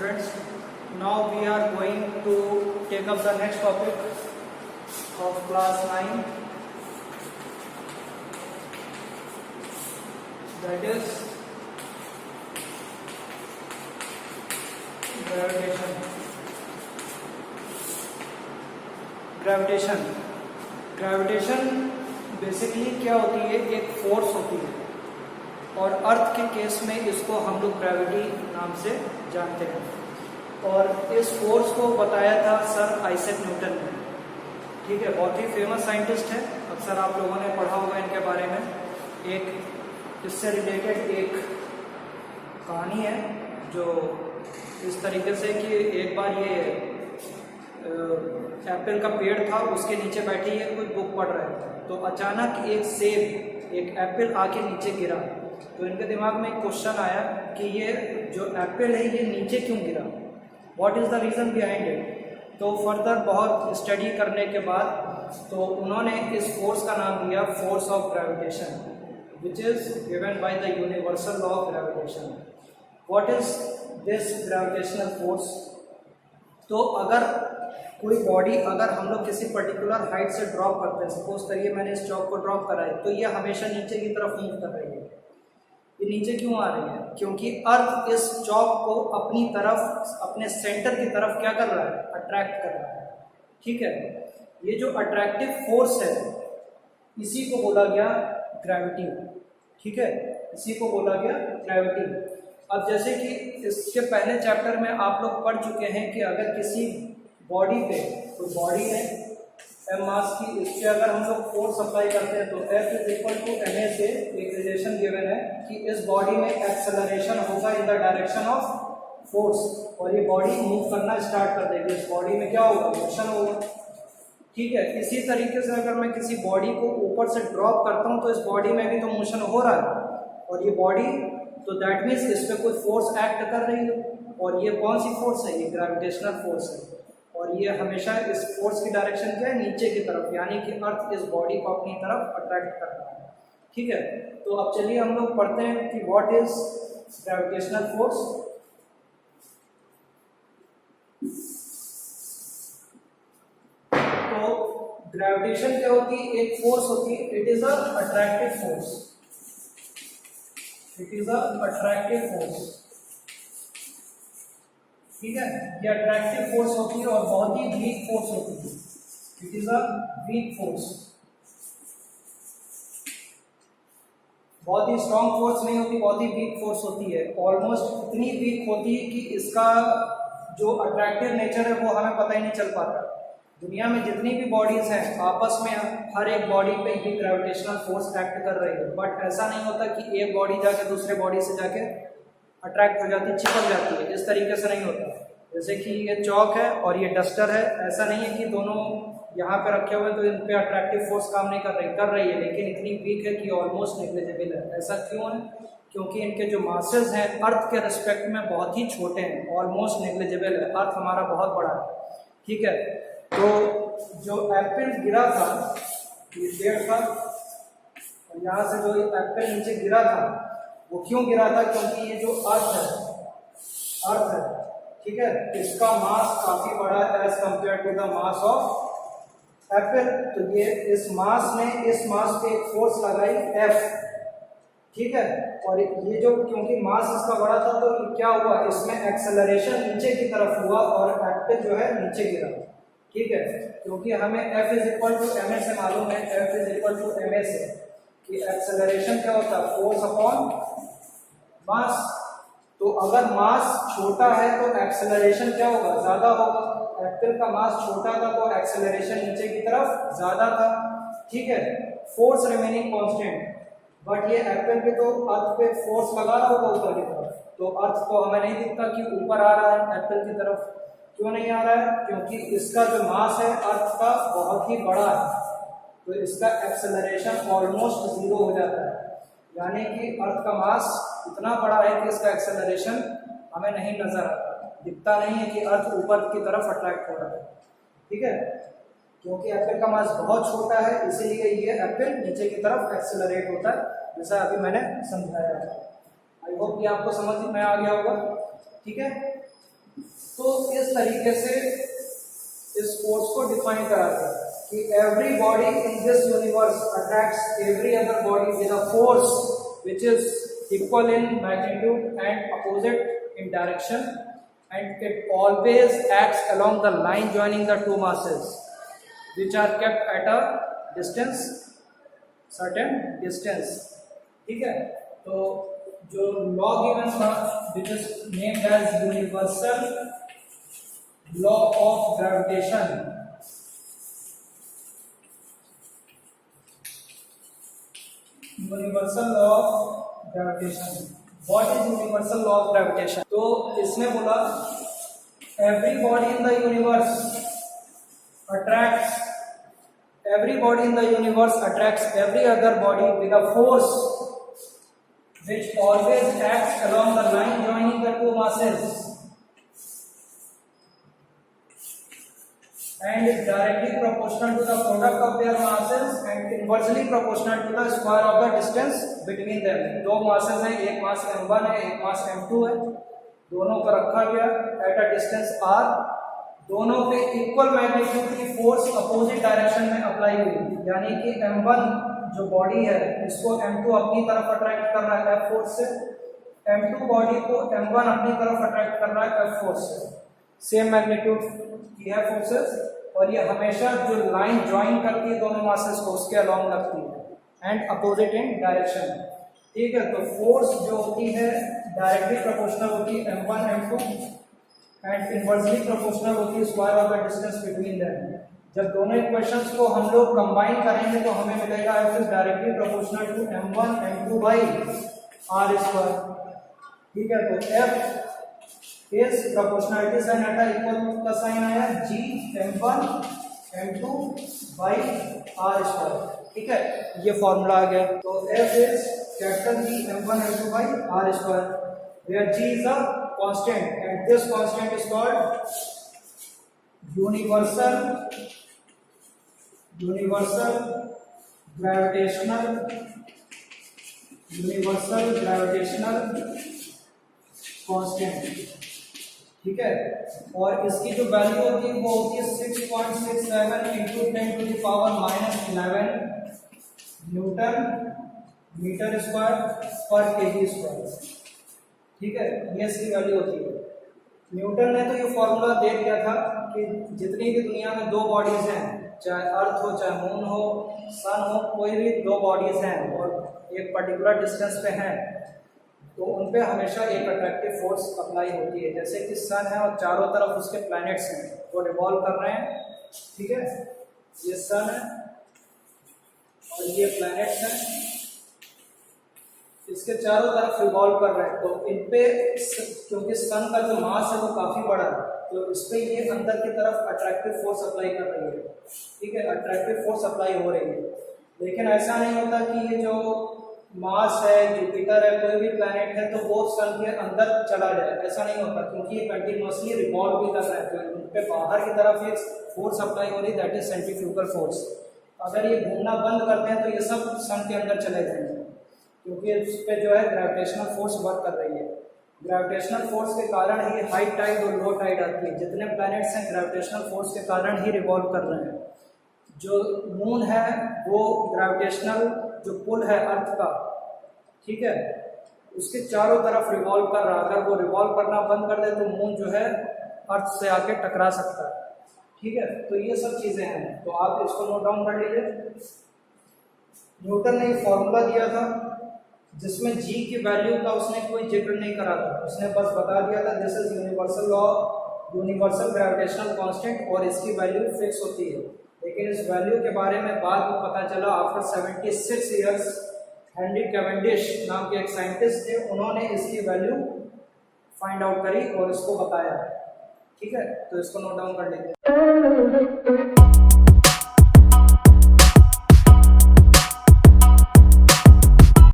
students. Now we are going to take up the next topic of class 9, that is gravitation basically क्या होती है, एक force होती है और अर्थ के केस में इसको हम लोग ग्रेविटी नाम से जानते हैं। और इस फोर्स को बताया था सर आइजैक न्यूटन ने। ठीक है, बहुत ही फेमस साइंटिस्ट है, अक्सर आप लोगों ने पढ़ा होगा इनके बारे में। एक इससे रिलेटेड एक कहानी है जो इस तरीके से कि एक बार ये एप्पल का पेड़ था, उसके नीचे बैठे ये कोई बुक पढ़ रहे थे, तो अचानक एक सेब, एक एप्पल आके नीचे गिरा। तो इनके दिमाग में एक क्वेश्चन आया कि ये जो एप्पल है ये नीचे क्यों गिरा, what is the reason behind it. तो फर्दर बहुत स्टडी करने के बाद तो उन्होंने इस फोर्स का नाम दिया force of gravitation, which is given by the universal law of gravitation. What is this gravitational force. तो अगर कोई बॉडी, अगर हम लोग किसी पर्टिकुलर हाइट से ड्रॉप करते हैं, सपोज करिए मैंने इस चौक को ड्रॉप करा है, तो ये हमेशा नीचे की तरफ मूव कर रही है। ये नीचे क्यों आ रही है? क्योंकि अर्थ इस चौक को अपनी तरफ, अपने सेंटर की तरफ क्या कर रहा है, अट्रैक्ट कर रहा है। ठीक है, ये जो अट्रैक्टिव फोर्स है इसी को बोला गया ग्रेविटी। ठीक है, इसी को बोला गया ग्रेविटी। अब जैसे कि इसके पहले चैप्टर में आप लोग पढ़ चुके हैं कि अगर किसी बॉडी पे, कोई बॉडी है एम मास की, इस पर अगर हम लोग फोर्स अप्लाई करते हैं तो F is equal to ma से एक रिलेशन गिवन है कि इस बॉडी में एक्सेलरेशन होगा in the direction of force, और ये बॉडी मूव करना स्टार्ट कर देगी। इस बॉडी में क्या होगा, मोशन होगा। ठीक है, इसी तरीके से अगर मैं किसी बॉडी को ऊपर से ड्रॉप करता हूँ तो इस बॉडी में भी तो मोशन हो रहा है, और ये बॉडी, तो दैट मीन्स इस पर कोई फोर्स एक्ट कर रही है, और ये कौन सी फोर्स है, ये ग्रेविटेशनल फोर्स है। और ये हमेशा इस फोर्स की डायरेक्शन क्या है, नीचे की तरफ, यानी कि अर्थ इस बॉडी को अपनी तरफ अट्रैक्ट कर रहा है। ठीक है, तो अब चलिए हम लोग पढ़ते हैं कि व्हाट इज ग्रेविटेशनल फोर्स। तो ग्रेविटेशन क्या होती है, एक फोर्स होती है, it is a attractive force, it is a attractive force. ठीक है, ये अट्रैक्टिव फोर्स होती है और बहुत ही वीक फोर्स होती है, it is a weak force. बहुत ही स्ट्रॉन्ग फोर्स नहीं होती, बहुत ही वीक फोर्स होती है। ऑलमोस्ट इतनी वीक होती है कि इसका जो अट्रैक्टिव नेचर है वो हमें पता ही नहीं चल पाता। दुनिया में जितनी भी बॉडीज हैं आपस में हर एक बॉडी पे ही ग्रेविटेशनल फोर्स एक्ट कर रही है, बट ऐसा नहीं होता कि एक बॉडी जाके दूसरे बॉडी से जाके अट्रैक्ट हो जाती है, चिपक जाती है। इस तरीके से नहीं होता। जैसे कि ये चौक है और ये डस्टर है, ऐसा नहीं है कि दोनों यहाँ पे रखे हुए तो इन पे अट्रैक्टिव फोर्स काम नहीं कर रही है, लेकिन इतनी वीक है कि ऑलमोस्ट नेग्लिजिबल है। ऐसा क्यों है? क्योंकि इनके जो मासेस हैं अर्थ के रिस्पेक्ट में बहुत ही छोटे हैं, ऑलमोस्ट नेग्लिजिबल है। अर्थ हमारा बहुत बड़ा है। ठीक है, तो जो एप्पल गिरा था, ये पेड़ था, और यहाँ से जो एप्पल नीचे गिरा था वो क्यों गिरा था? क्योंकि ये जो अर्थ है, ठीक है, इसका मास काफी बड़ा है as compared to the mass of apple. तो ये इस मास ने इस मास पे एक फोर्स लगाई F। ठीक है, और ये जो, क्योंकि मास इसका बड़ा था तो क्या हुआ, इसमें एक्सेलरेशन नीचे की तरफ हुआ और एप्पल जो है नीचे गिरा। ठीक है, क्योंकि हमें F is equal to ma से मालूम है, F is equal to ma से कि एक्सेलरेशन क्या होता है, फोर्स अपॉन मास। तो अगर मास छोटा है तो एक्सेलरेशन क्या होगा, ज्यादा होगा। एप्पल का मास छोटा था तो एक्सेलरेशन नीचे की तरफ ज्यादा था। ठीक है, फोर्स रिमेनिंग कांस्टेंट, बट ये एप्पल पे तो अर्थ पे फोर्स लगा रहा होगा ऊपर की तरफ, तो अर्थ को हमें नहीं दिखता कि ऊपर आ रहा है एप्पल की तरफ। क्यों नहीं आ रहा है? क्योंकि इसका जो मास है अर्थ का बहुत ही बड़ा है, तो इसका एक्सेलरेशन ऑलमोस्ट जीरो हो जाता है। यानी कि अर्थ का मास इतना बड़ा है कि इसका एक्सेलरेशन हमें नहीं नजर आता, दिखता नहीं है कि अर्थ ऊपर की तरफ अट्रैक्ट हो रहा है। ठीक है, क्योंकि एप्पल का मास बहुत छोटा है, इसीलिए ये एप्पल नीचे की तरफ एक्सेलरेट होता है, जैसा अभी मैंने समझाया। आई होप कि आपको समझ में आ गया होगा। ठीक है, तो इस तरीके से इस फोर्स को डिफाइन कराते हैं कि every body in this universe attracts every other body with a force which is equal in magnitude and opposite in direction, and it always acts along the line joining the two masses which are kept at a distance, certain distance. ठीक है, तो जो law given था which is named as universal law of gravitation, universal law of gravitation. What is universal law of gravitation? तो इसमें बोला every body in the universe attracts every other body with a force which always acts along the line joining the two masses and is directly proportional to the product of their masses and inversely proportional to the square of the distance between them. दो masses हैं, एक mass m1 है, एक mass m2 है, दोनों को रखा गया at a distance r, दोनों पे इक्वल मैग्नीट्यूड की फोर्स अपोजिट डायरेक्शन में अप्लाई हुई, यानी कि m1 जो बॉडी है इसको m2 अपनी तरफ अट्रैक्ट कर रहा है f फोर्स से, m2 बॉडी को m1 अपनी तरफ अट्रैक्ट कर रहा है f फोर्स से, सेम मैग्नीट्यूड की है फोर्सेस, और ये हमेशा जो लाइन ज्वाइन करती है दोनों मासेस को उसके अलोंग लगती है एंड अपोजिट इन डायरेक्शन. ठीक है, तो फोर्स जो होती है डायरेक्टली प्रोपोर्शनल होती है m1 m2 and inversely proportional होती है square of the distance between them. जब दोनों इक्वेशंस को हम लोग कंबाइन करेंगे तो हमें मिलेगा f is directly proportional to m1 m2 by r square. ठीक है, तो f इस प्रोपोर्शनलिटी साइन हटा इक्वल का साइन आया g m1 m2 by r square. ठीक है, ये फॉर्मूला आ गया. तो f is capital G m1 m2 by r square, where g is a constant and this constant is called universal gravitational constant. ठीक है, और इसकी जो वैल्यू होती है वो होती है 6.67 into 10 to the power -11 newton metre square पर केजी स्क्वायर. ठीक है, ये इसकी वैल्यू होती है. न्यूटन ने तो ये फॉर्मूला दे दिया था कि जितनी भी दुनिया में दो बॉडीज हैं, चाहे अर्थ हो, चाहे मून हो, सन हो, कोई भी दो बॉडीज हैं और एक पर्टिकुलर डिस्टेंस पे हैं, तो उन पे हमेशा एक अट्रैक्टिव फोर्स अप्लाई होती है. जैसे कि सन है और चारों तरफ उसके प्लैनेट्स हैं वो रिवॉल्व कर रहे हैं. ठीक है, ये सन है और ये प्लैनेट्स हैं, इसके चारों तरफ रिवॉल्व कर रहे हैं. तो इन पे क्योंकि सन का जो मास है वो काफ़ी बड़ा है, तो इस पर ये अंदर की तरफ अट्रैक्टिव फोर्स अप्लाई कर रही है. ठीक है, अट्रैक्टिव फोर्स अप्लाई हो रही है. लेकिन ऐसा नहीं होता कि ये जो मार्स है, जुपिटर है, कोई भी प्लैनेट है तो वो सन के अंदर चला जाए, ऐसा नहीं होता, क्योंकि ये कंटिन्यूसली रिवॉल्व भी कर रहा है. तो उन पे बाहर की तरफ एक फोर्स अप्लाई हो रही है, दैट इज सेंट्रीफ्यूगल फोर्स. अगर ये घूमना बंद करते हैं तो ये सब सन के अंदर चले जाएंगे, क्योंकि इस पे जो है ग्रेविटेशनल फोर्स वर्क कर रही है. ग्रेविटेशनल फोर्स के कारण ही हाई टाइड और लो टाइड आती है. जितने प्लैनेट्स हैं ग्रेविटेशनल फोर्स के कारण ही रिवॉल्व कर रहे हैं. जो मून है वो ग्रेविटेशनल जो पुल है अर्थ का, ठीक है, उसके चारों तरफ रिवॉल्व कर रहा है. अगर वो रिवॉल्व करना बंद कर दे तो मून जो है अर्थ से आके टकरा सकता है. ठीक है, तो ये सब चीज़ें हैं, तो आप इसको नोट डाउन कर लीजिए. न्यूटन ने फॉर्मूला दिया था जिसमें g की वैल्यू का उसने कोई जिक्र नहीं करा था, उसने बस बता दिया था this is universal law, universal gravitational constant, और इसकी वैल्यू फिक्स होती है. लेकिन इस वैल्यू के बारे में बाद में पता चला आफ्टर 76 ईयर्स. हेनरी कैवेंडिश नाम के एक साइंटिस्ट थे, उन्होंने इसकी वैल्यू फाइंड आउट करी और इसको बताया. ठीक है, तो इसको नोट डाउन कर लेते हैं.